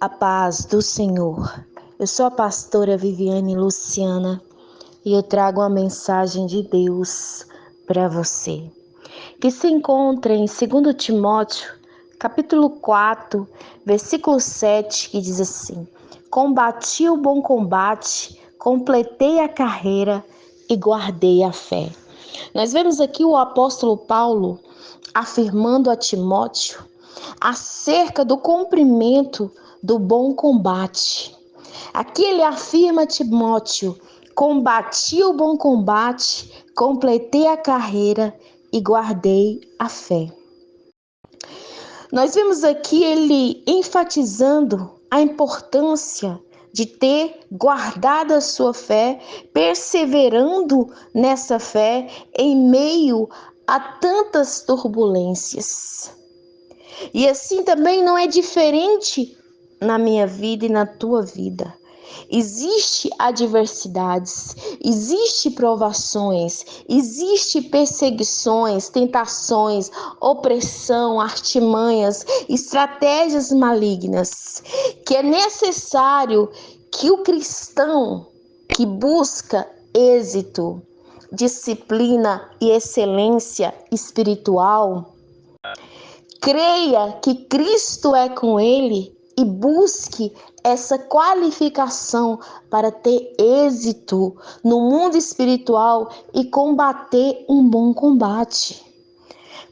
A paz do Senhor. Eu sou a pastora Viviane Luciana e eu trago uma mensagem de Deus para você, que se encontra em 2 Timóteo, capítulo 4, versículo 7, que diz assim: Combati o bom combate, completei a carreira e guardei a fé. Nós vemos aqui o apóstolo Paulo afirmando a Timóteo acerca do cumprimento do bom combate. Aqui ele afirma a Timóteo: combati o bom combate, completei a carreira e guardei a fé. Nós vemos aqui ele enfatizando a importância de ter guardado a sua fé, perseverando nessa fé em meio a tantas turbulências. E assim também não é diferente na minha vida e na tua vida. Existem adversidades, existem provações, existem perseguições, tentações, opressão, artimanhas, estratégias malignas, que é necessário que o cristão que busca êxito, disciplina e excelência espiritual creia que Cristo é com ele e busque essa qualificação para ter êxito no mundo espiritual e combater um bom combate.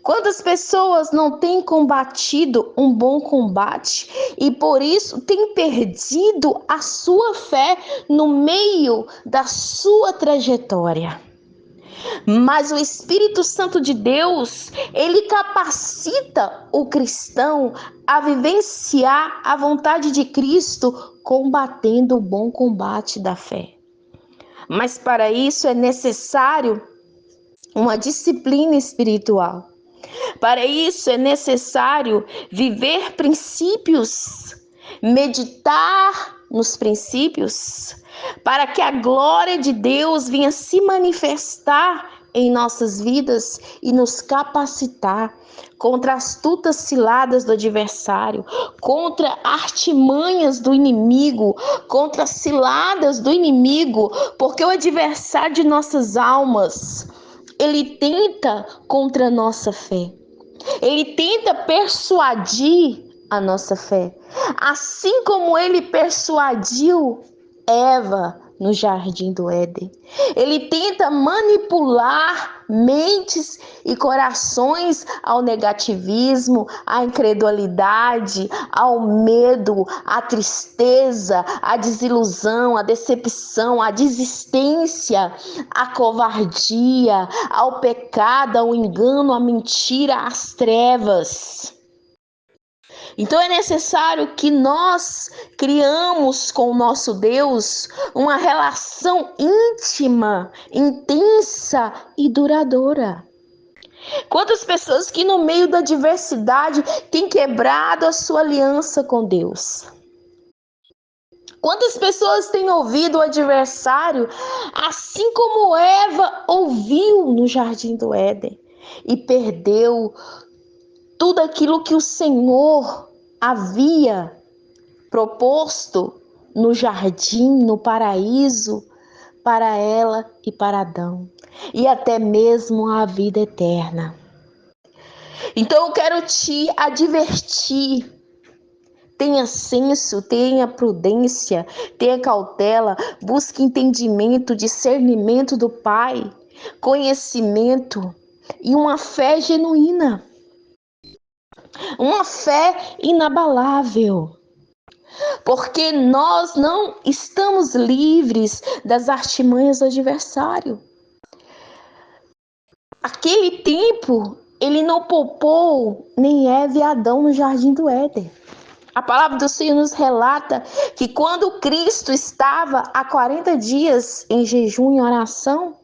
Quantas pessoas não têm combatido um bom combate e por isso têm perdido a sua fé no meio da sua trajetória? Mas o Espírito Santo de Deus, ele capacita o cristão a vivenciar a vontade de Cristo, combatendo o bom combate da fé. Mas para isso é necessário uma disciplina espiritual. Para isso é necessário viver princípios, meditar nos princípios, para que a glória de Deus venha se manifestar em nossas vidas e nos capacitar contra as astutas ciladas do adversário, contra artimanhas do inimigo, contra as ciladas do inimigo, porque o adversário de nossas almas, ele tenta contra a nossa fé. Ele tenta persuadir a nossa fé, assim como ele persuadiu Eva no jardim do Éden. Ele tenta manipular mentes e corações ao negativismo, à incredulidade, ao medo, à tristeza, à desilusão, à decepção, à desistência, à covardia, ao pecado, ao engano, à mentira, às trevas. Então é necessário que nós criamos com o nosso Deus uma relação íntima, intensa e duradoura. Quantas pessoas que no meio da adversidade têm quebrado a sua aliança com Deus? Quantas pessoas têm ouvido o adversário, assim como Eva ouviu no jardim do Éden e perdeu tudo aquilo que o Senhor havia proposto no jardim, no paraíso, para ela e para Adão, e até mesmo a vida eterna. Então eu quero te advertir: tenha senso, tenha prudência, tenha cautela, busque entendimento, discernimento do Pai, conhecimento e uma fé genuína. Uma fé inabalável, porque nós não estamos livres das artimanhas do adversário. Aquele tempo, ele não poupou nem Eva e Adão no jardim do Éden. A palavra do Senhor nos relata que quando Cristo estava há 40 dias em jejum e oração,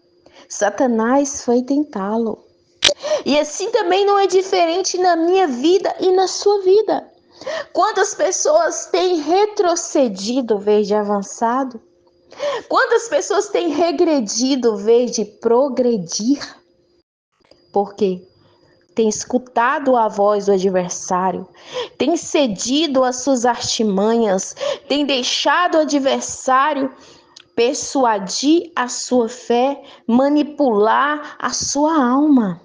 Satanás foi tentá-lo. E assim também não é diferente na minha vida e na sua vida. Quantas pessoas têm retrocedido em vez de avançado? Quantas pessoas têm regredido em vez de progredir? Por quê? tem escutado a voz do adversário, tem cedido às suas artimanhas, tem deixado o adversário persuadir a sua fé, manipular a sua alma.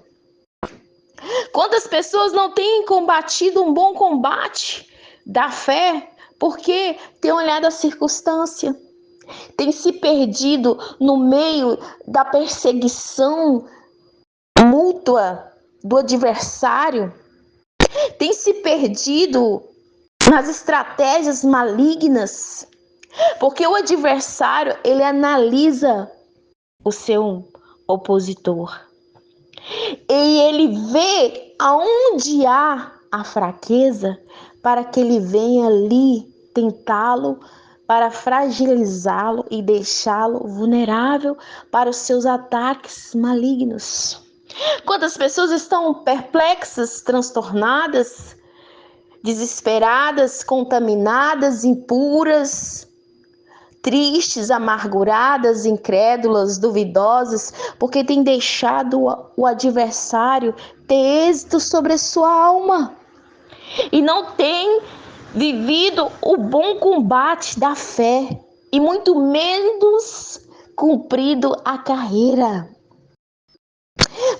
Quantas pessoas não têm combatido um bom combate da fé porque têm olhado a circunstância, têm se perdido no meio da perseguição mútua do adversário, têm se perdido nas estratégias malignas, porque o adversário, ele analisa o seu opositor e ele vê aonde há a fraqueza para que ele venha ali tentá-lo, para fragilizá-lo e deixá-lo vulnerável para os seus ataques malignos. Quantas pessoas estão perplexas, transtornadas, desesperadas, contaminadas, impuras, tristes, amarguradas, incrédulas, duvidosas, porque têm deixado o adversário ter êxito sobre a sua alma e não têm vivido o bom combate da fé e muito menos cumprido a carreira.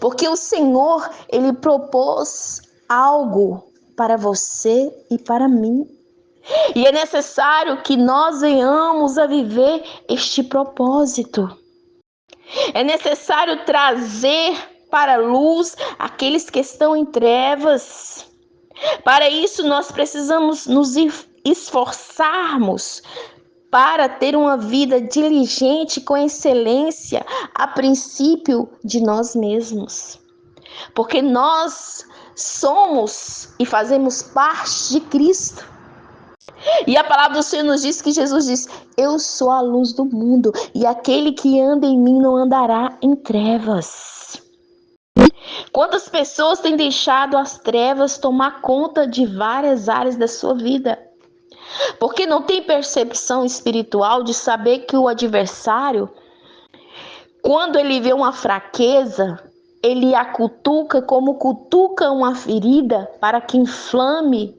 Porque o Senhor, ele propôs algo para você e para mim. E é necessário que nós venhamos a viver este propósito. É necessário trazer para a luz aqueles que estão em trevas. Para isso, nós precisamos nos esforçarmos para ter uma vida diligente com excelência, a princípio de nós mesmos. Porque nós somos e fazemos parte de Cristo. E a palavra do Senhor nos diz que Jesus diz: eu sou a luz do mundo, e aquele que anda em mim não andará em trevas. Quantas pessoas têm deixado as trevas tomar conta de várias áreas da sua vida? Porque não tem percepção espiritual de saber que o adversário, quando ele vê uma fraqueza, ele a cutuca como cutuca uma ferida para que inflame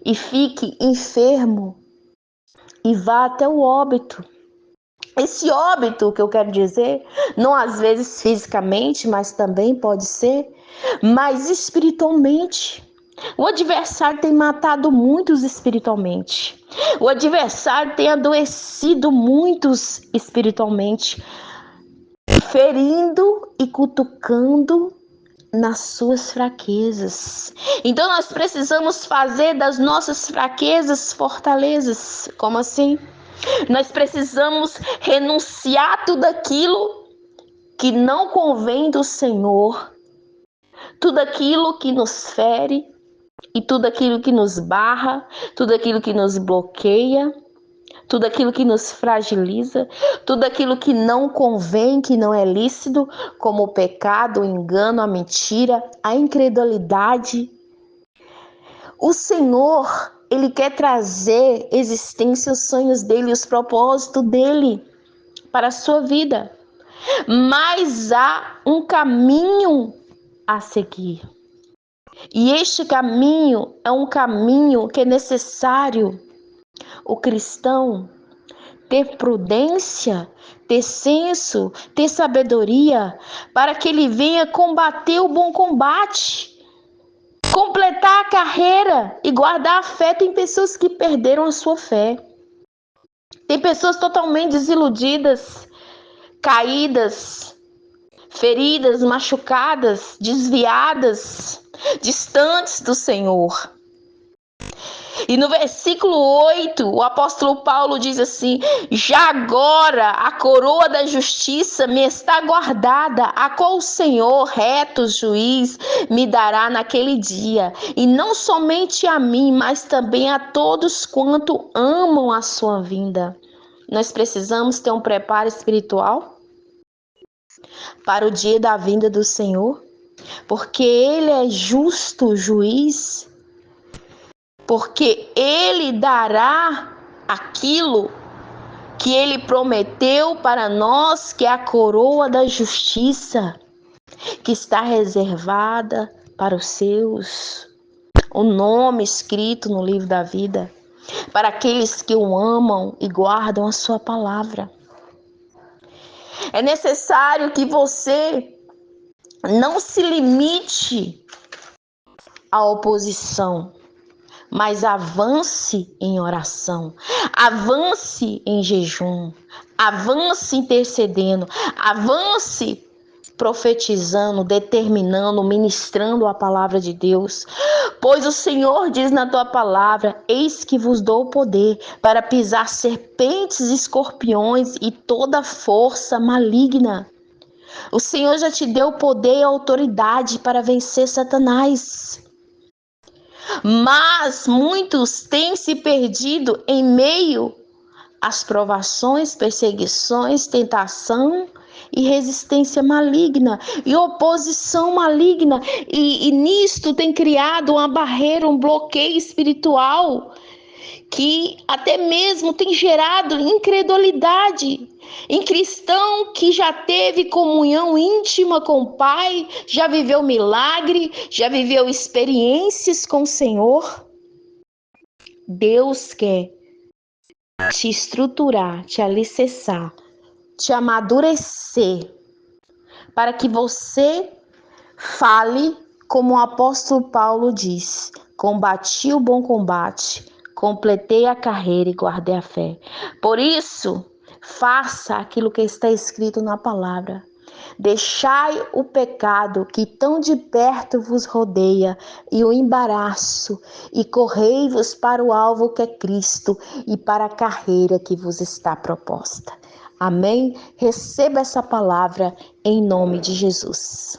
e fique enfermo e vá até o óbito. Esse óbito que eu quero dizer, não às vezes fisicamente, mas também pode ser, mas espiritualmente. O adversário tem matado muitos espiritualmente. O adversário tem adoecido muitos espiritualmente, ferindo e cutucando nas suas fraquezas. Então nós precisamos fazer das nossas fraquezas fortalezas. Como assim? Nós precisamos renunciar tudo aquilo que não convém do Senhor, tudo aquilo que nos fere e tudo aquilo que nos barra, tudo aquilo que nos bloqueia, tudo aquilo que nos fragiliza, tudo aquilo que não convém, que não é lícito, como o pecado, o engano, a mentira, a incredulidade. O Senhor, ele quer trazer existência os sonhos dele, os propósitos dele para a sua vida. Mas há um caminho a seguir. E este caminho é um caminho que é necessário o cristão ter prudência, ter senso, ter sabedoria, para que ele venha combater o bom combate, completar a carreira e guardar a fé. Tem pessoas que perderam a sua fé. Tem pessoas totalmente desiludidas, caídas, feridas, machucadas, desviadas, distantes do Senhor. E no versículo 8, o apóstolo Paulo diz assim: já agora a coroa da justiça me está guardada, a qual o Senhor, reto juiz, me dará naquele dia. E não somente a mim, mas também a todos quanto amam a sua vinda. Nós precisamos ter um preparo espiritual para o dia da vinda do Senhor, porque Ele é justo juiz, porque Ele dará aquilo que Ele prometeu para nós, que é a coroa da justiça, que está reservada para os seus, o nome escrito no livro da vida, para aqueles que o amam e guardam a sua palavra. É necessário que você não se limite à oposição, mas avance em oração, avance em jejum, avance intercedendo, avance profetizando, determinando, ministrando a palavra de Deus. Pois o Senhor diz na tua palavra: eis que vos dou o poder para pisar serpentes, escorpiões e toda força maligna. O Senhor já te deu poder e autoridade para vencer Satanás. Mas muitos têm se perdido em meio às provações, perseguições, tentação e resistência maligna e oposição maligna. E nisto tem criado uma barreira, um bloqueio espiritual que até mesmo tem gerado incredulidade em cristão que já teve comunhão íntima com o Pai, já viveu milagre, já viveu experiências com o Senhor. Deus quer te estruturar, te alicerçar, te amadurecer, para que você fale como o apóstolo Paulo diz: combati o bom combate, completei a carreira e guardei a fé. Por isso, faça aquilo que está escrito na palavra. Deixai o pecado que tão de perto vos rodeia e o embaraço, e correi-vos para o alvo que é Cristo e para a carreira que vos está proposta. Amém? Receba essa palavra em nome de Jesus.